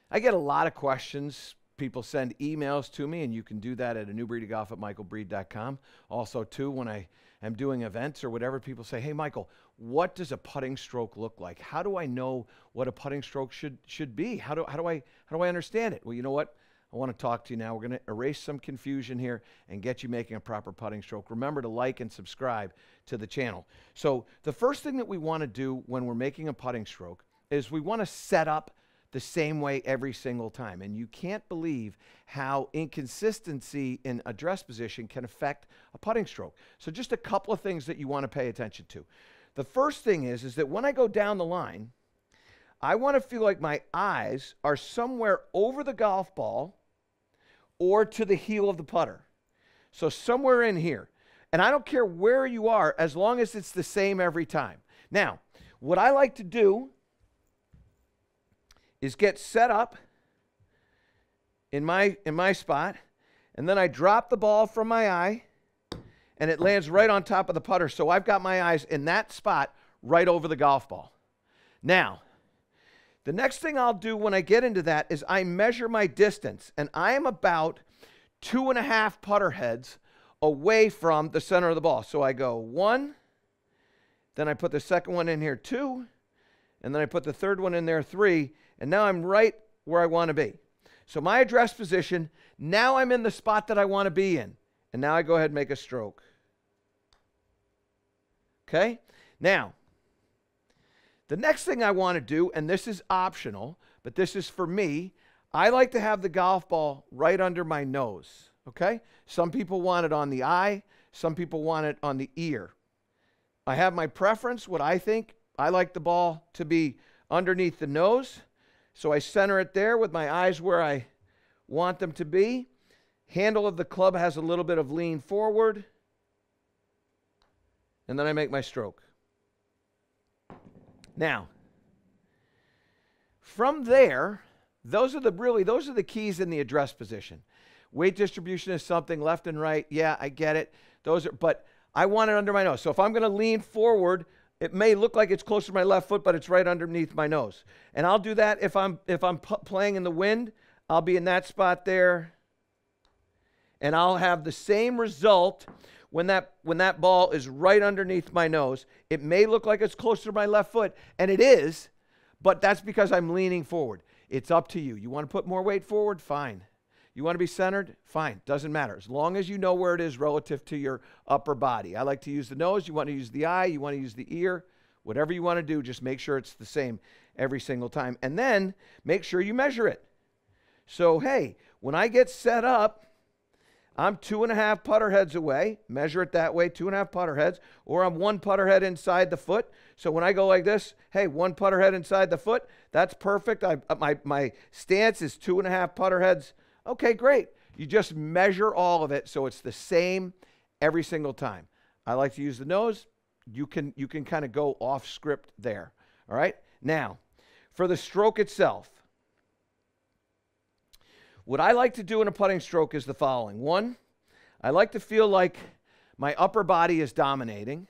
I get a lot of questions. People send emails to me, and you can do that at anewbreedofgolf@michaelbreed.com. Also, too, when I am doing events or whatever, people say, hey, Michael, what does a putting stroke look like? How do I know what a putting stroke should be? How do I understand it? Well, you know what? I want to talk to you now. We're going to erase some confusion here and get you making a proper putting stroke. Remember to like and subscribe to the channel. So the first thing that we want to do when we're making a putting stroke is we want to set up the same way every single time. And you can't believe how inconsistency in address position can affect a putting stroke. So just a couple of things that you want to pay attention to. The first thing is that when I go down the line, I want to feel like my eyes are somewhere over the golf ball or to the heel of the putter. So somewhere in here. And I don't care where you are as long as it's the same every time. Now, what I like to do is get set up in my spot, and then I drop the ball from my eye, and it lands right on top of the putter. So I've got my eyes in that spot right over the golf ball. Now, the next thing I'll do when I get into that is I measure my distance, and I am about 2.5 putter heads away from the center of the ball. So I go 1, then I put the second one in here 2, and then I put the third one in there 3, and now I'm right where I want to be. So my address position, now I'm in the spot that I want to be in. And now I go ahead and make a stroke. Okay? Now, the next thing I want to do, and this is optional, but this is for me, I like to have the golf ball right under my nose. Okay? Some people want it on the eye. Some people want it on the ear. I have my preference, what I think. I like the ball to be underneath the nose. So I center it there with my eyes where I want them to be. Handle of the club has a little bit of lean forward. And then I make my stroke. Now, from there, those are the keys in the address position. Weight distribution is something left and right. Yeah, I get it. But I want it under my nose. So if I'm going to lean forward, it may look like it's closer to my left foot, but it's right underneath my nose. And I'll do that if I'm playing in the wind. I'll be in that spot there. And I'll have the same result when that ball is right underneath my nose. It may look like it's closer to my left foot, and it is, but that's because I'm leaning forward. It's up to you. You want to put more weight forward? Fine. You want to be centered? Fine. Doesn't matter. As long as you know where it is relative to your upper body. I like to use the nose. You want to use the eye. You want to use the ear. Whatever you want to do, just make sure it's the same every single time. And then make sure you measure it. So, hey, when I get set up, I'm 2.5 putter heads away. Measure it that way, 2.5 putter heads. Or I'm 1 putter head inside the foot. So when I go like this, hey, 1 putter head inside the foot, that's perfect. My stance is 2.5 putter heads. Okay, great. You just measure all of it so it's the same every single time. I like to use the nose. You can kind of go off script there. All right? Now, for the stroke itself, what I like to do in a putting stroke is the following. 1, I like to feel like my upper body is dominating,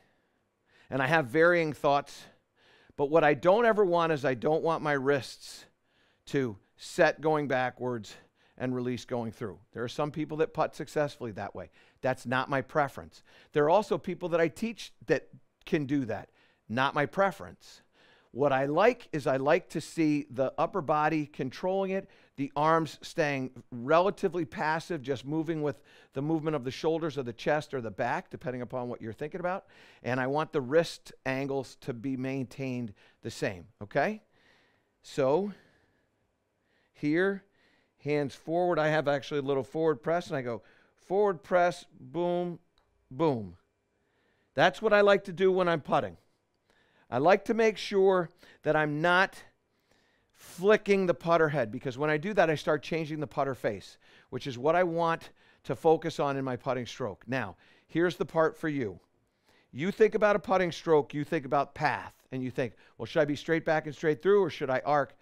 and I have varying thoughts. But what I don't ever want is I don't want my wrists to set going backwards and release going through. There are some people that putt successfully that way. That's not my preference. There are also people that I teach that can do that. Not my preference. What I like is I like to see the upper body controlling it, the arms staying relatively passive, just moving with the movement of the shoulders or the chest or the back, depending upon what you're thinking about. And I want the wrist angles to be maintained the same, okay? So here, hands forward. I have actually a little forward press, and I go forward press, boom, boom. That's what I like to do when I'm putting. I like to make sure that I'm not flicking the putter head, because when I do that, I start changing the putter face, which is what I want to focus on in my putting stroke. Now, here's the part for you. You think about a putting stroke, you think about path, and you think, well, should I be straight back and straight through, or should I arc?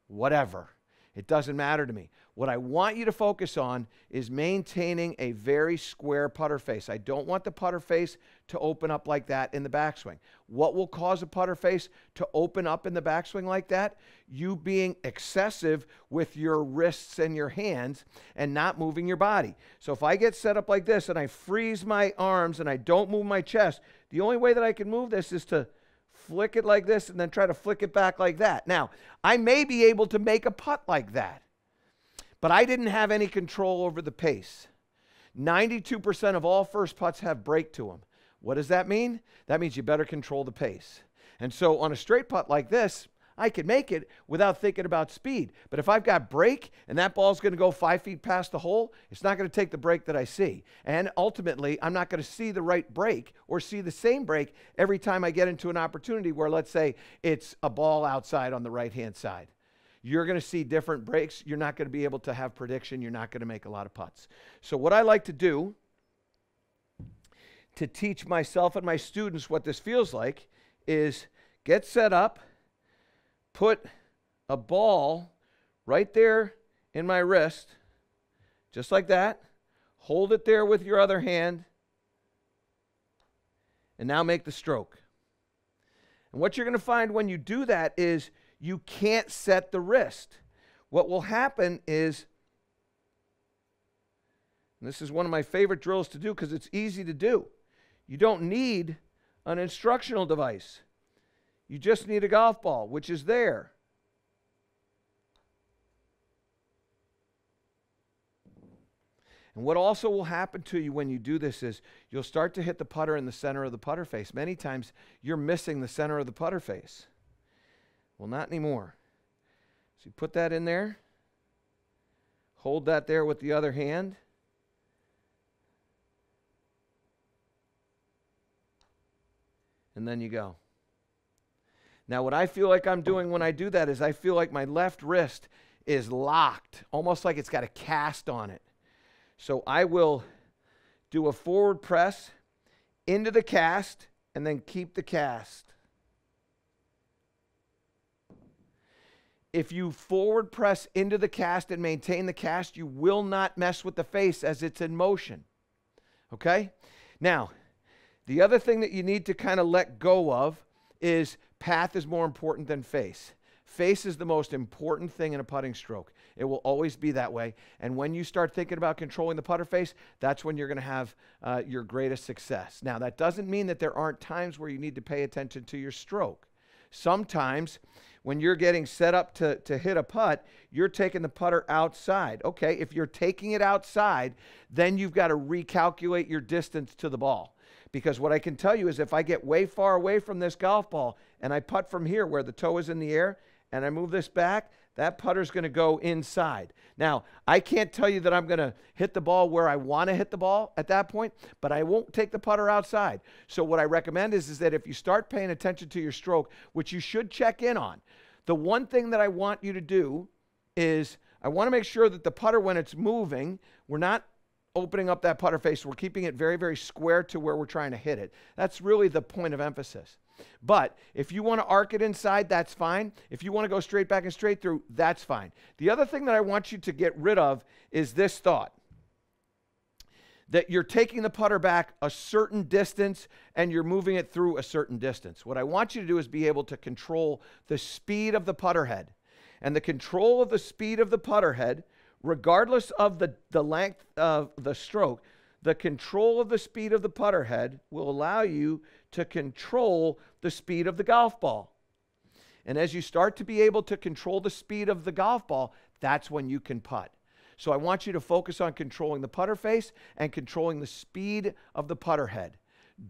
Whatever. It doesn't matter to me. What I want you to focus on is maintaining a very square putter face. I don't want the putter face to open up like that in the backswing. What will cause a putter face to open up in the backswing like that? You being excessive with your wrists and your hands and not moving your body. So if I get set up like this and I freeze my arms and I don't move my chest, the only way that I can move this is to flick it like this and then try to flick it back like that. Now, I may be able to make a putt like that, but I didn't have any control over the pace. 92% of all first putts have break to them. What does that mean? That means you better control the pace. And so on a straight putt like this, I can make it without thinking about speed. But if I've got break and that ball's going to go 5 feet past the hole, it's not going to take the break that I see. And ultimately, I'm not going to see the right break or see the same break every time I get into an opportunity where, let's say, it's a ball outside on the right-hand side. You're going to see different breaks. You're not going to be able to have prediction. You're not going to make a lot of putts. So what I like to do to teach myself and my students what this feels like is get set up, put a ball right there in my wrist, just like that. Hold it there with your other hand, and now make the stroke. And what you're going to find when you do that is you can't set the wrist. What will happen is, and this is one of my favorite drills to do because it's easy to do. You don't need an instructional device. You just need a golf ball, which is there. And what also will happen to you when you do this is you'll start to hit the putter in the center of the putter face. Many times you're missing the center of the putter face. Well, not anymore. So you put that in there. Hold that there with the other hand. And then you go. Now, what I feel like I'm doing when I do that is I feel like my left wrist is locked, almost like it's got a cast on it. So I will do a forward press into the cast and then keep the cast. If you forward press into the cast and maintain the cast, you will not mess with the face as it's in motion. Okay? Now, the other thing that you need to kind of let go of is path is more important than face. Face is the most important thing in a putting stroke. It will always be that way. And when you start thinking about controlling the putter face, that's when you're going to have your greatest success. Now, that doesn't mean that there aren't times where you need to pay attention to your stroke. Sometimes when you're getting set up to hit a putt, you're taking the putter outside. Okay, if you're taking it outside, then you've got to recalculate your distance to the ball. Because what I can tell you is if I get way far away from this golf ball and I putt from here where the toe is in the air and I move this back, that putter's going to go inside. Now, I can't tell you that I'm going to hit the ball where I want to hit the ball at that point, but I won't take the putter outside. So what I recommend is that if you start paying attention to your stroke, which you should check in on, the one thing that I want you to do is I want to make sure that the putter, when it's moving, we're not opening up that putter face. We're keeping it very, very square to where we're trying to hit it. That's really the point of emphasis. But if you want to arc it inside, that's fine. If you want to go straight back and straight through, that's fine. The other thing that I want you to get rid of is this thought, that you're taking the putter back a certain distance and you're moving it through a certain distance. What I want you to do is be able to control the speed of the putter head. And the control of the speed of the putter head, regardless of the length of the stroke, the control of the speed of the putter head will allow you to control the speed of the golf ball. And as you start to be able to control the speed of the golf ball, that's when you can putt. So I want you to focus on controlling the putter face and controlling the speed of the putter head.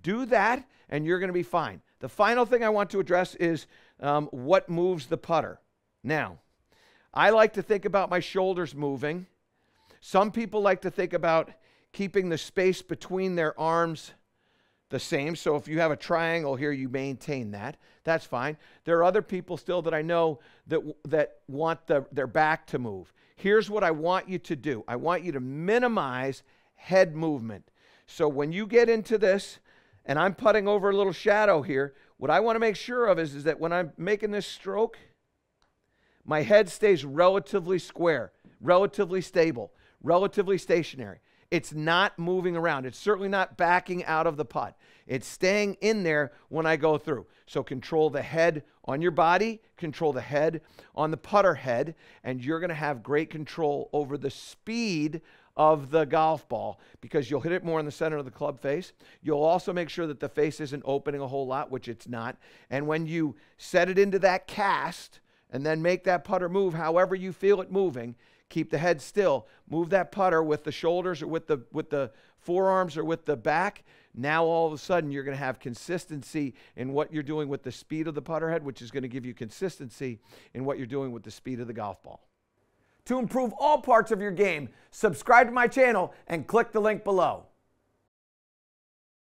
Do that, and you're going to be fine. The final thing I want to address is what moves the putter. Now, I like to think about my shoulders moving. Some people like to think about keeping the space between their arms the same. So if you have a triangle here, you maintain that. That's fine. There are other people still that I know that want their back to move. Here's what I want you to do. I want you to minimize head movement. So when you get into this, and I'm putting over a little shadow here, what I want to make sure of is that when I'm making this stroke, My head stays relatively square, relatively stable, relatively stationary. It's not moving around. It's certainly not backing out of the putt. It's staying in there when I go through. So control the head on your body, control the head on the putter head, and you're going to have great control over the speed of the golf ball because you'll hit it more in the center of the club face. You'll also make sure that the face isn't opening a whole lot, which it's not. And when you set it into that cast and then make that putter move however you feel it moving, keep the head still, move that putter with the shoulders or with the forearms or with the back. Now all of a sudden you're going to have consistency in what you're doing with the speed of the putter head, which is going to give you consistency in what you're doing with the speed of the golf ball. To improve all parts of your game, subscribe to my channel and click the link below.